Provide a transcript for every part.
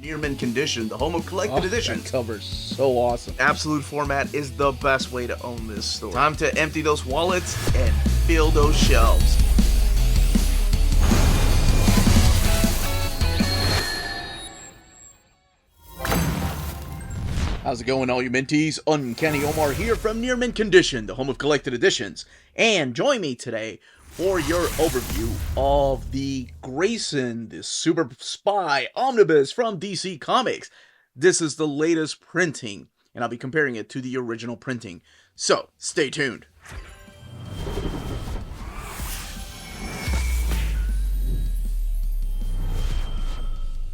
Near mint condition, the home of collected editions. That cover's so awesome. Absolute format is the best way to own this store. Time to empty those wallets and fill those shelves. How's it going, all you minties? Uncanny Omar here from Near Mint Condition, the home of collected editions. And join me today for your overview of the Grayson the Superspy Omnibus from DC Comics. This is the latest printing, and I'll be comparing it to the original printing. So, stay tuned.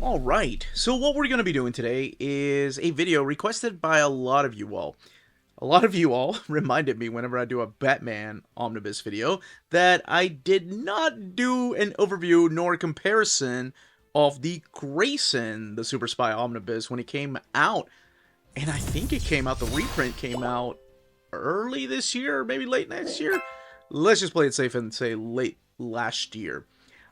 Alright, so what we're going to be doing today is a video requested by a lot of you all. A lot of you all reminded me whenever I do a Batman Omnibus video that I did not do an overview nor comparison of the Grayson the Superspy Omnibus when it came out. And I think it came out, the reprint came out early this year, or maybe late next year. Let's just play it safe and say late last year.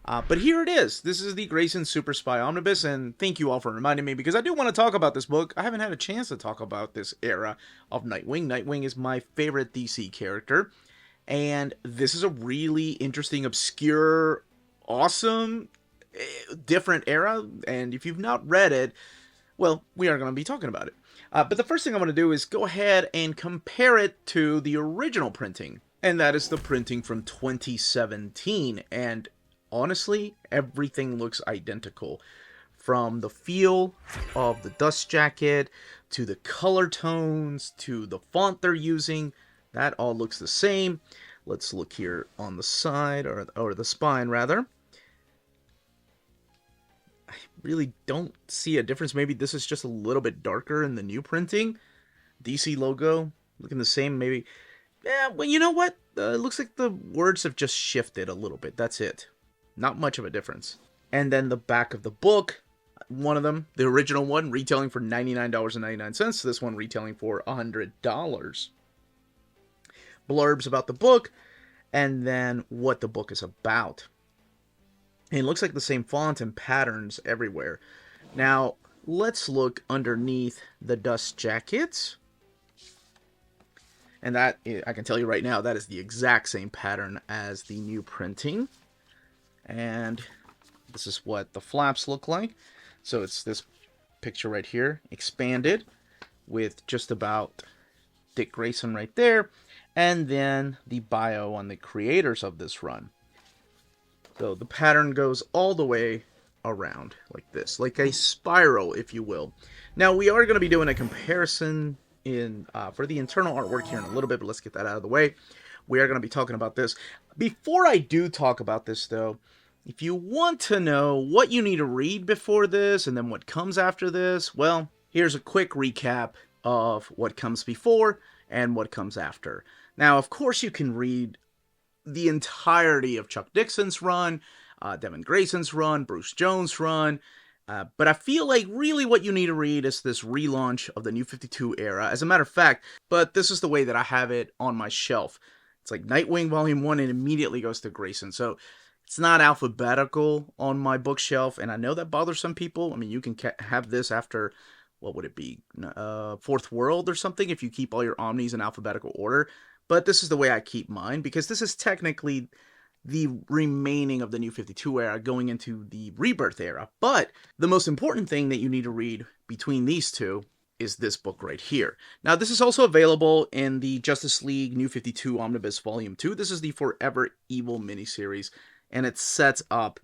But here it is. This is the Grayson Super Spy Omnibus, and thank you all for reminding me, because I do want to talk about this book. I haven't had a chance to talk about this era of Nightwing. Nightwing is my favorite DC character, and this is a really interesting, obscure, awesome, different era, and if you've not read it, well, we are going to be talking about it. But the first thing I want to do is go ahead and compare it to the original printing, and that is the printing from 2017, and honestly, everything looks identical. From the feel of the dust jacket, to the color tones, to the font they're using, that all looks the same. Let's look here on the side, or the spine rather. I really don't see a difference. Maybe this is just a little bit darker in the new printing. DC logo, looking the same, maybe. Yeah, well, you know what? It looks like the words have just shifted a little bit. That's it. Not much of a difference. And then the back of the book, one of them, the original one, retailing for $99.99. This one retailing for $100. Blurbs about the book, and then what the book is about. And it looks like the same font and patterns everywhere. Now, let's look underneath the dust jackets. And that, I can tell you right now, that is the exact same pattern as the new printing. And this is what the flaps look like. So it's this picture right here, expanded, with just about Dick Grayson right there, and then the bio on the creators of this run. So the pattern goes all the way around like this, like a spiral, if you will. Now we are going to be doing a comparison for the internal artwork here in a little bit, but let's get that out of the way. We are going to be talking about this. Before I do talk about this, though, if you want to know what you need to read before this and then what comes after this, well, here's a quick recap of what comes before and what comes after. Now, of course, you can read the entirety of Chuck Dixon's run, Devin Grayson's run, Bruce Jones' run, but I feel like really what you need to read is this relaunch of the New 52 era. As a matter of fact, but this is the way that I have it on my shelf. It's like Nightwing Volume 1 and immediately goes to Grayson. So it's not alphabetical on my bookshelf, and I know that bothers some people. I mean, you can have this after, what would it be, Fourth World or something, if you keep all your Omnis in alphabetical order. But this is the way I keep mine, because this is technically the remaining of the New 52 era going into the Rebirth era. But the most important thing that you need to read between these two is this book right here. Now, this is also available in the Justice League New 52 Omnibus Volume 2. This is the Forever Evil miniseries, and it sets up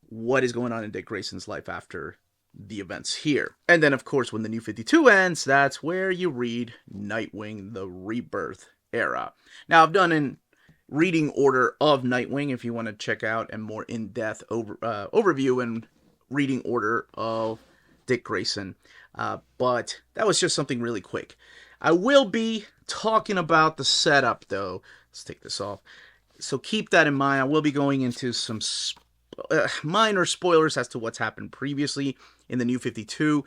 what is going on in Dick Grayson's life after the events here. And then, of course, when the New 52 ends, that's where you read Nightwing, the Rebirth era. Now, I've done an reading order of Nightwing if you want to check out a more in-depth overview and reading order of Dick Grayson. But that was just something really quick. I will be talking about the setup, though. Let's take this off. So keep that in mind. I will be going into some minor spoilers as to what's happened previously in the New 52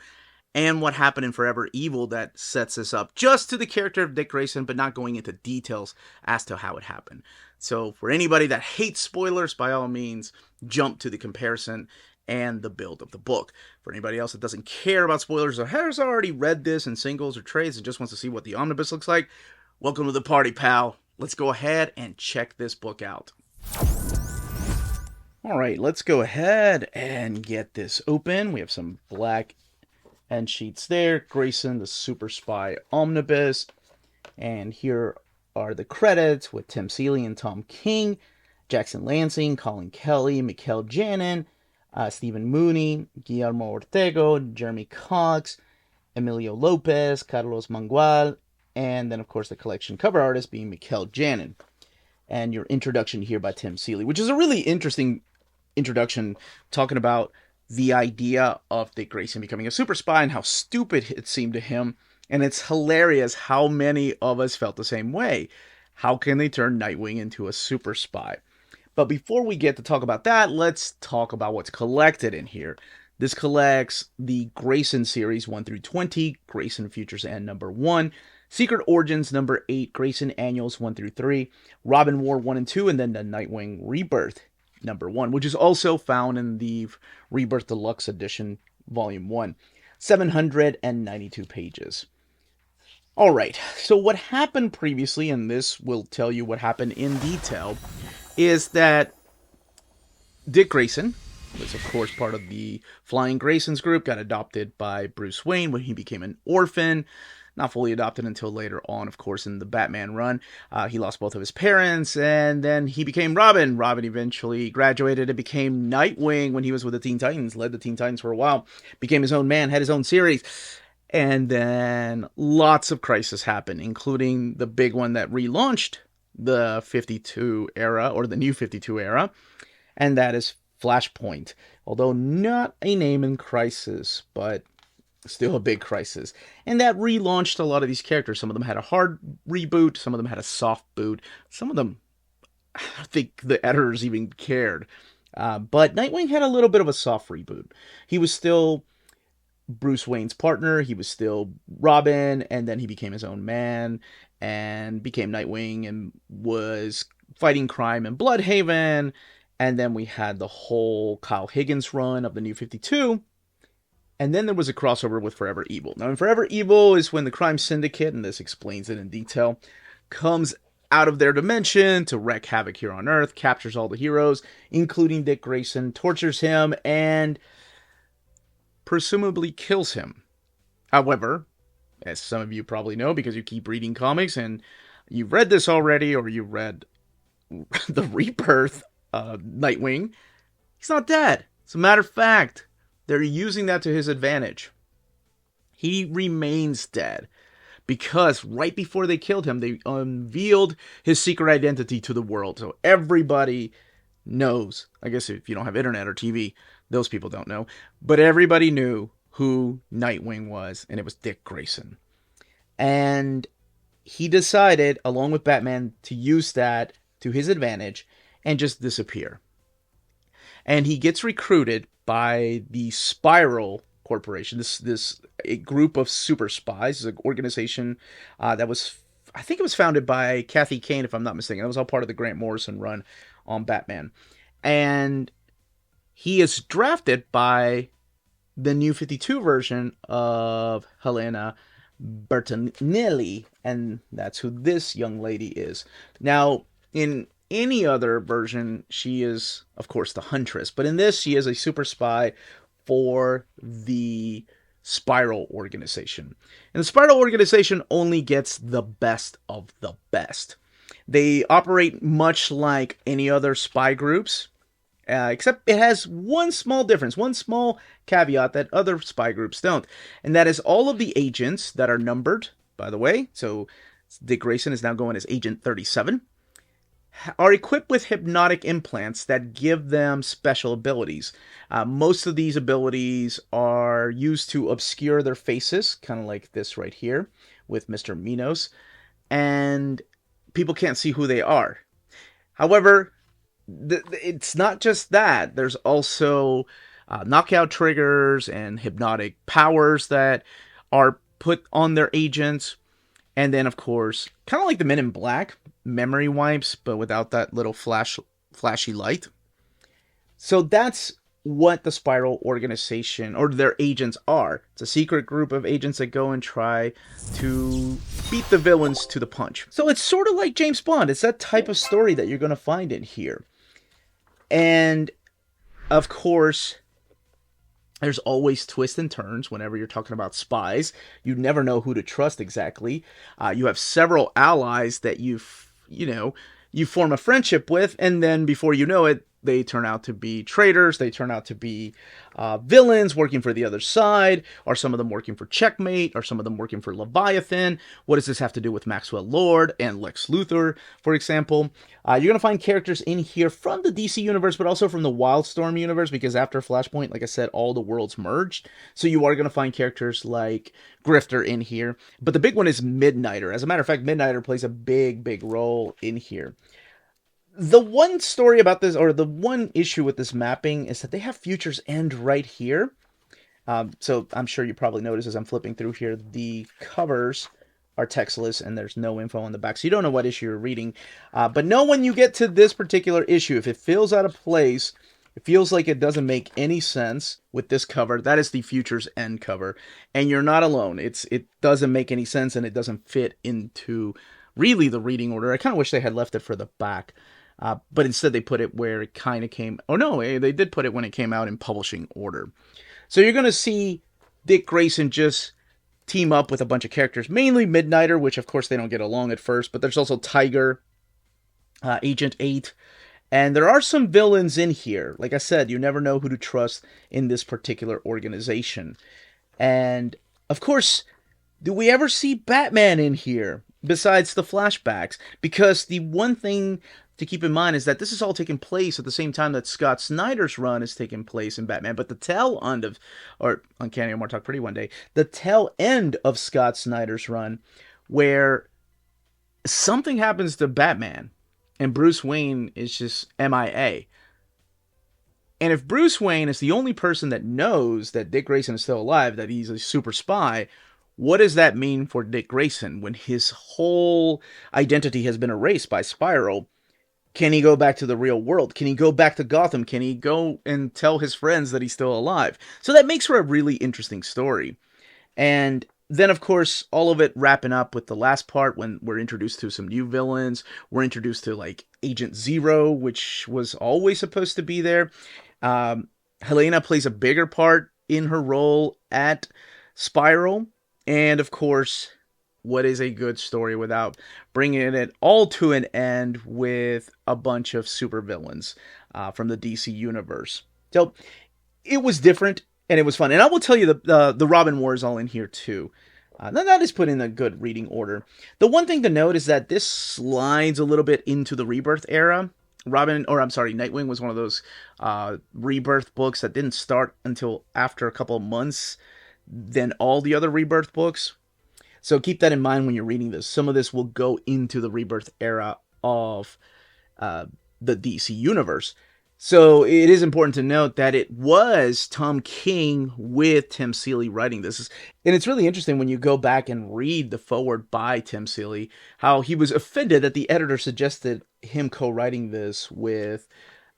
and what happened in Forever Evil that sets this up just to the character of Dick Grayson, but not going into details as to how it happened. So for anybody that hates spoilers, by all means, jump to the comparison and the build of the book. For anybody else that doesn't care about spoilers or has already read this in singles or trades and just wants to see what the omnibus looks like, welcome to the party, pal. Let's go ahead and check this book out. Alright, let's go ahead and get this open. We have some black end sheets there. Grayson the Superspy Omnibus. And here are the credits with Tim Seeley and Tom King, Jackson Lansing, Colin Kelly, Mikhail Janin, Stephen Mooney, Guillermo Ortego, Jeremy Cox, Emilio Lopez, Carlos Mangual, and then, of course, the collection cover artist being Mikhail Janin. And your introduction here by Tim Seeley, which is a really interesting introduction, talking about the idea of Dick Grayson becoming a super spy and how stupid it seemed to him. And it's hilarious how many of us felt the same way. How can they turn Nightwing into a super spy? But before we get to talk about that, let's talk about what's collected in here. This collects the Grayson series 1 through 20, Grayson Futures End number 1, Secret Origins number 8, Grayson Annuals 1 through 3, Robin War 1 and 2, and then the Nightwing Rebirth number 1, which is also found in the Rebirth Deluxe Edition Volume 1. 792 pages. Alright, so what happened previously, and this will tell you what happened in detail, is that Dick Grayson was, of course, part of the Flying Graysons group, got adopted by Bruce Wayne when he became an orphan. Not fully adopted until later on, of course, in the Batman run. He lost both of his parents, and then he became Robin. Robin eventually graduated and became Nightwing when he was with the Teen Titans, led the Teen Titans for a while, became his own man, had his own series. And then lots of crises happened, including the big one that relaunched the 52 era, or the new 52 era, and that is Flashpoint. Although not a name in crisis, but still a big crisis. And that relaunched a lot of these characters. Some of them had a hard reboot, some of them had a soft boot, some of them, I don't think the editors even cared. But Nightwing had a little bit of a soft reboot. He was still Bruce Wayne's partner, he was still Robin, and then he became his own man, and became Nightwing, and was fighting crime in Bloodhaven, and then we had the whole Kyle Higgins run of the New 52, and then there was a crossover with Forever Evil. Now, in Forever Evil is when the crime syndicate, and this explains it in detail, comes out of their dimension to wreak havoc here on Earth, captures all the heroes, including Dick Grayson, tortures him, and presumably kills him. However, as some of you probably know because you keep reading comics and you've read this already, or you read the Rebirth Nightwing, he's not dead. As a matter of fact, they're using that to his advantage. He remains dead because right before they killed him, they unveiled his secret identity to the world. So everybody knows. I guess if you don't have internet or TV, those people don't know. But everybody knew who Nightwing was, and it was Dick Grayson. And he decided, along with Batman, to use that to his advantage and just disappear. And he gets recruited by the Spyral Corporation, this a group of super spies, an organization that was, I think it was founded by Kathy Kane, if I'm not mistaken. That was all part of the Grant Morrison run on Batman. And he is drafted by the New 52 version of Helena Bertinelli, and that's who this young lady is. Now, in any other version, she is, of course, the Huntress, but in this, she is a super spy for the Spyral organization. And the Spyral organization only gets the best of the best. They operate much like any other spy groups, except it has one small difference, one small caveat that other spy groups don't. And that is all of the agents that are numbered, by the way. So Dick Grayson is now going as Agent 37. Are equipped with hypnotic implants that give them special abilities. Most of these abilities are used to obscure their faces, kind of like this right here with Mr. Minos, and people can't see who they are. However, it's not just that. There's also knockout triggers and hypnotic powers that are put on their agents. And then, of course, kind of like the Men in Black, memory wipes, but without that little flashy light. So that's what the Spyral organization or their agents are. It's a secret group of agents that go and try to beat the villains to the punch. So it's sort of like James Bond. It's that type of story that you're going to find in here. And of course, there's always twists and turns whenever you're talking about spies. You never know who to trust exactly. You have several allies that you form a friendship with, and then before you know it, they turn out to be traitors. They turn out to be villains working for the other side. Are some of them working for Checkmate? Are some of them working for Leviathan? What does this have to do with Maxwell Lord and Lex Luthor, for example? You're going to find characters in here from the DC universe, but also from the Wildstorm universe, because after Flashpoint, like I said, all the worlds merged. So you are going to find characters like Grifter in here. But the big one is Midnighter. As a matter of fact, Midnighter plays a big, big role in here. The one story about this, or the one issue with this mapping, is that they have Futures End right here. So I'm sure you probably noticed as I'm flipping through here, the covers are textless and there's no info on the back. So you don't know what issue you're reading. But know when you get to this particular issue, if it feels out of place, it feels like it doesn't make any sense with this cover, that is the Futures End cover. And you're not alone. It doesn't make any sense and it doesn't fit into really the reading order. I kind of wish they had left it for the back. But instead they put it where it kind of came... Oh no, they did put it when it came out in publishing order. So you're going to see Dick Grayson just team up with a bunch of characters. Mainly Midnighter, which of course they don't get along at first. But there's also Tiger, Agent 8. And there are some villains in here. Like I said, you never know who to trust in this particular organization. And of course, do we ever see Batman in here? Besides the flashbacks? Because the one thing to keep in mind is that this is all taking place at the same time that Scott Snyder's run is taking place in Batman. But the tail end of, or Uncanny Omar Talk Pretty one day, the tail end of Scott Snyder's run, where something happens to Batman and Bruce Wayne is just MIA. And if Bruce Wayne is the only person that knows that Dick Grayson is still alive, that he's a super spy, what does that mean for Dick Grayson when his whole identity has been erased by Spyral? Can he go back to the real world? Can he go back to Gotham? Can he go and tell his friends that he's still alive? So that makes for a really interesting story. And then, of course, all of it wrapping up with the last part when we're introduced to some new villains. We're introduced to, like, Agent Zero, which was always supposed to be there. Helena plays a bigger part in her role at Spyral. And, of course, what is a good story without bringing it all to an end with a bunch of supervillains from the DC universe? So it was different and it was fun. And I will tell you the Robin War is all in here too. That is put in a good reading order. The one thing to note is that this slides a little bit into the Rebirth era. Nightwing was one of those Rebirth books that didn't start until after a couple of months than all the other Rebirth books. So keep that in mind when you're reading this. Some of this will go into the Rebirth era of the DC universe. So it is important to note that it was Tom King with Tim Seeley writing this. And it's really interesting when you go back and read the foreword by Tim Seeley, how he was offended that the editor suggested him co-writing this with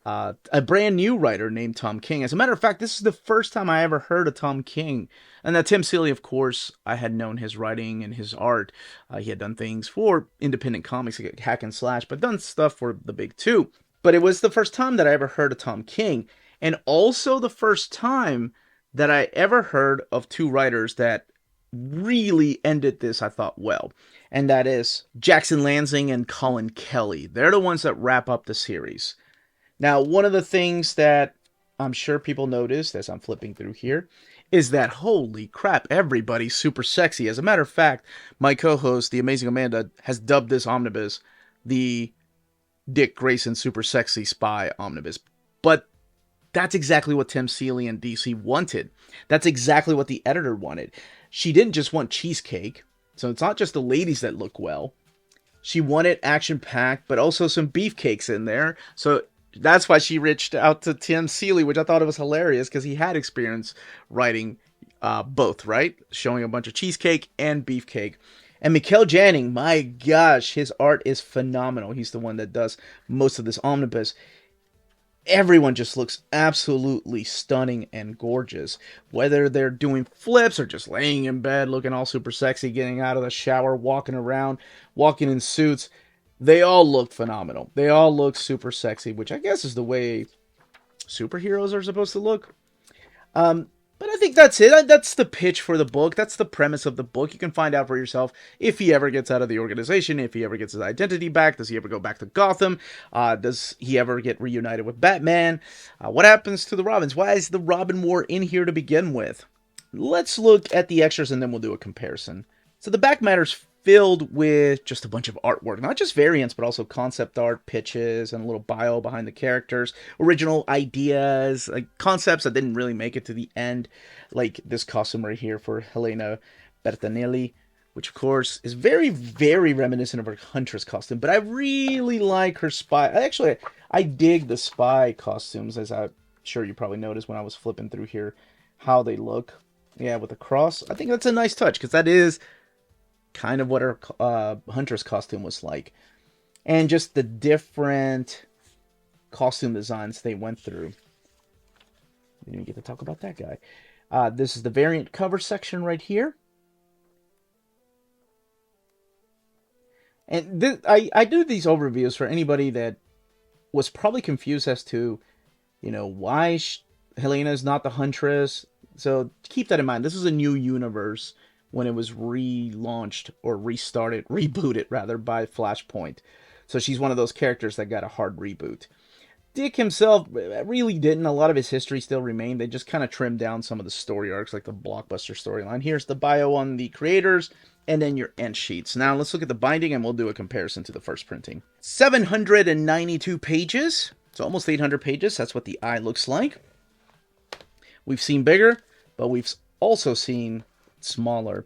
a brand new writer named Tom King. As a matter of fact, this is the first time I ever heard of Tom King. And that Tim Seeley, of course, I had known his writing and his art. He had done things for independent comics like Hack and Slash, but done stuff for the big two. But it was the first time that I ever heard of Tom King. And also the first time that I ever heard of two writers that really ended this, I thought, well. And that is Jackson Lansing and Colin Kelly. They're the ones that wrap up the series. Now, one of the things that I'm sure people noticed as I'm flipping through here is that, holy crap, everybody's super sexy. As a matter of fact, my co-host, the amazing Amanda, has dubbed this omnibus the Dick Grayson Super Sexy Spy Omnibus. But that's exactly what Tim Seeley and DC wanted. That's exactly what the editor wanted. She didn't just want cheesecake, so it's not just the ladies that look well. She wanted action-packed, but also some beefcakes in there, so that's why she reached out to Tim Seeley, which I thought it was hilarious because he had experience writing both, right? Showing a bunch of cheesecake and beefcake. And Mikkel Janning, my gosh, his art is phenomenal. He's the one that does most of this omnibus. everyone just looks absolutely stunning and gorgeous. Whether they're doing flips or just laying in bed looking all super sexy, getting out of the shower, walking around, walking in suits, they all look phenomenal. They all look super sexy, which I guess is the way superheroes are supposed to look. But I think that's it. That's the pitch for the book. That's the premise of the book. You can find out for yourself if he ever gets out of the organization, if he ever gets his identity back. Does he ever go back to Gotham? Does he ever get reunited with Batman? What happens to the Robins? Why is the Robin War in here to begin with? Let's look at the extras and then we'll do a comparison. So the back matter's filled with just a bunch of artwork, not just variants, but also concept art, pitches, and a little bio behind the characters, original ideas, like concepts that didn't really make it to the end, like this costume right here for Helena Bertinelli, which of course is very, very reminiscent of her Huntress costume, but I really like her spy. Actually, I dig the spy costumes, as I'm sure you probably noticed when I was flipping through here, how they look. Yeah, with the cross. I think that's a nice touch, because that is kind of what her Huntress costume was like. And just the different costume designs they went through. We didn't get to talk about that guy. This is the variant cover section right here. And I do these overviews for anybody that was probably confused as to, why Helena is not the Huntress. So keep that in mind. This is a new universe when it was relaunched or rebooted rather, by Flashpoint. So she's one of those characters that got a hard reboot. Dick himself really didn't. A lot of his history still remained. They just kind of trimmed down some of the story arcs, like the blockbuster storyline. Here's the bio on the creators, and then your end sheets. Now let's look at the binding, and we'll do a comparison to the first printing. 792 pages. So almost 800 pages. That's what the eye looks like. We've seen bigger, but we've also seen smaller.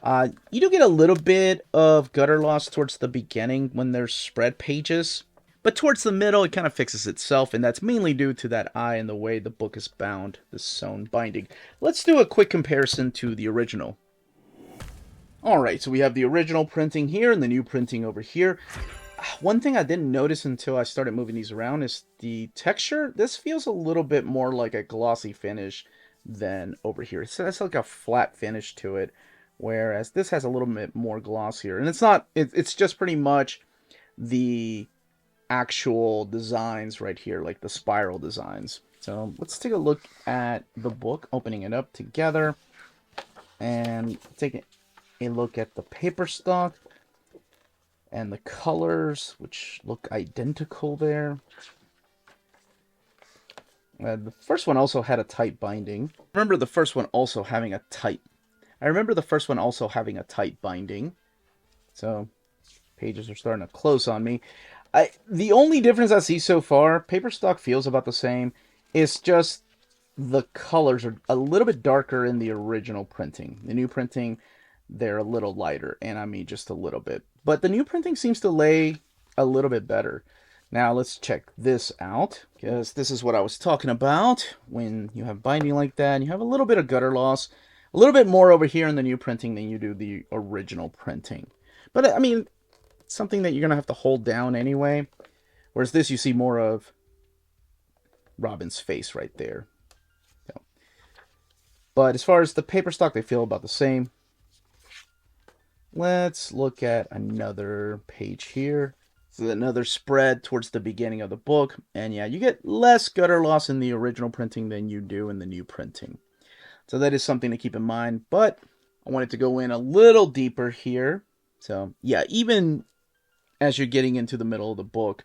You do get a little bit of gutter loss towards the beginning when there's spread pages, but towards the middle it kind of fixes itself, and that's mainly due to that eye and the way the book is bound, the sewn binding. Let's do a quick comparison to the original. Alright, so we have the original printing here and the new printing over here. One thing I didn't notice until I started moving these around is the texture. This feels a little bit more like a glossy finish than over here. So that's like a flat finish to it, whereas this has a little bit more gloss here. And it's not, it's just pretty much the actual designs right here, like the Spyral designs. So let's take a look at the book, opening it up together, and take a look at the paper stock and the colors, which look identical there. The first one also had a tight binding. I remember the first one also having a tight binding. So pages are starting to close on me. The only difference I see so far, paper stock feels about the same. It's just the colors are a little bit darker in the original printing. The new printing, they're a little lighter, and I mean just a little bit. But the new printing seems to lay a little bit better. Now let's check this out, because this is what I was talking about. When you have binding like that, and you have a little bit of gutter loss, a little bit more over here in the new printing than you do the original printing. But I mean, it's something that you're going to have to hold down anyway. Whereas this, you see more of Robin's face right there. So. But as far as the paper stock, they feel about the same. Let's look at another page here. So another spread towards the beginning of the book. And yeah, you get less gutter loss in the original printing than you do in the new printing. So that is something to keep in mind. But I wanted to go in a little deeper here. So yeah, even as you're getting into the middle of the book,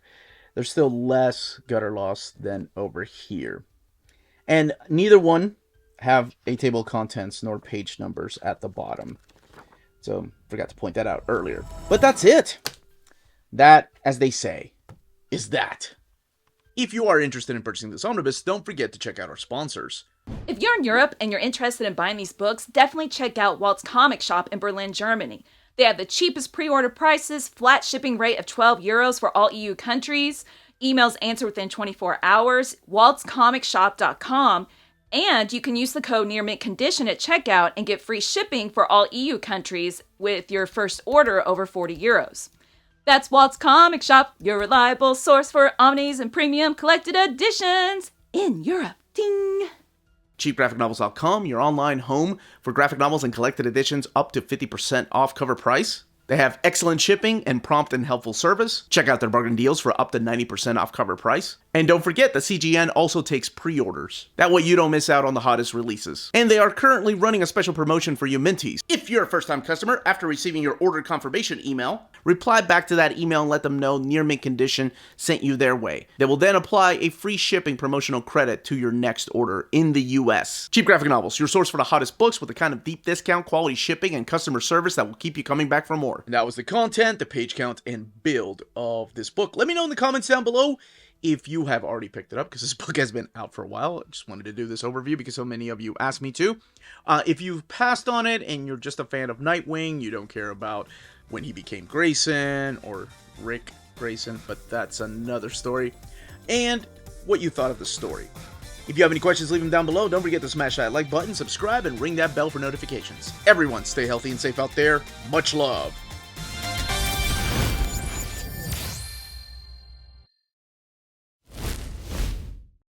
there's still less gutter loss than over here. And neither one have a table of contents nor page numbers at the bottom. So forgot to point that out earlier. But that's it. That, as they say, is that. If you are interested in purchasing this omnibus, don't forget to check out our sponsors. If you're in Europe and you're interested in buying these books, definitely check out Walt's Comic Shop in Berlin, Germany. They have the cheapest pre-order prices, flat shipping rate of €12 for all EU countries, emails answered within 24 hours, waltscomicshop.com, and you can use the code nearmintcondition at checkout and get free shipping for all EU countries with your first order over €40. That's Walt's Comic Shop, your reliable source for omnis and premium collected editions in Europe. Ding! CheapGraphicNovels.com, your online home for graphic novels and collected editions up to 50% off cover price. They have excellent shipping and prompt and helpful service. Check out their bargain deals for up to 90% off cover price. And don't forget that CGN also takes pre-orders. That way you don't miss out on the hottest releases. And they are currently running a special promotion for you Minties. If you're a first-time customer, after receiving your order confirmation email, reply back to that email and let them know Near Mint Condition sent you their way. They will then apply a free shipping promotional credit to your next order in the US. Cheap Graphic Novels, your source for the hottest books with the kind of deep discount, quality shipping, and customer service that will keep you coming back for more. And that was the content, the page count, and build of this book. Let me know in the comments down below if you have already picked it up, because this book has been out for a while. I just wanted to do this overview because so many of you asked me to. If you've passed on it and you're just a fan of Nightwing, you don't care about when he became Grayson or Rick Grayson, but that's another story, and what you thought of the story. If you have any questions, leave them down below. Don't forget to smash that like button, subscribe, and ring that bell for notifications. Everyone, stay healthy and safe out there. Much love.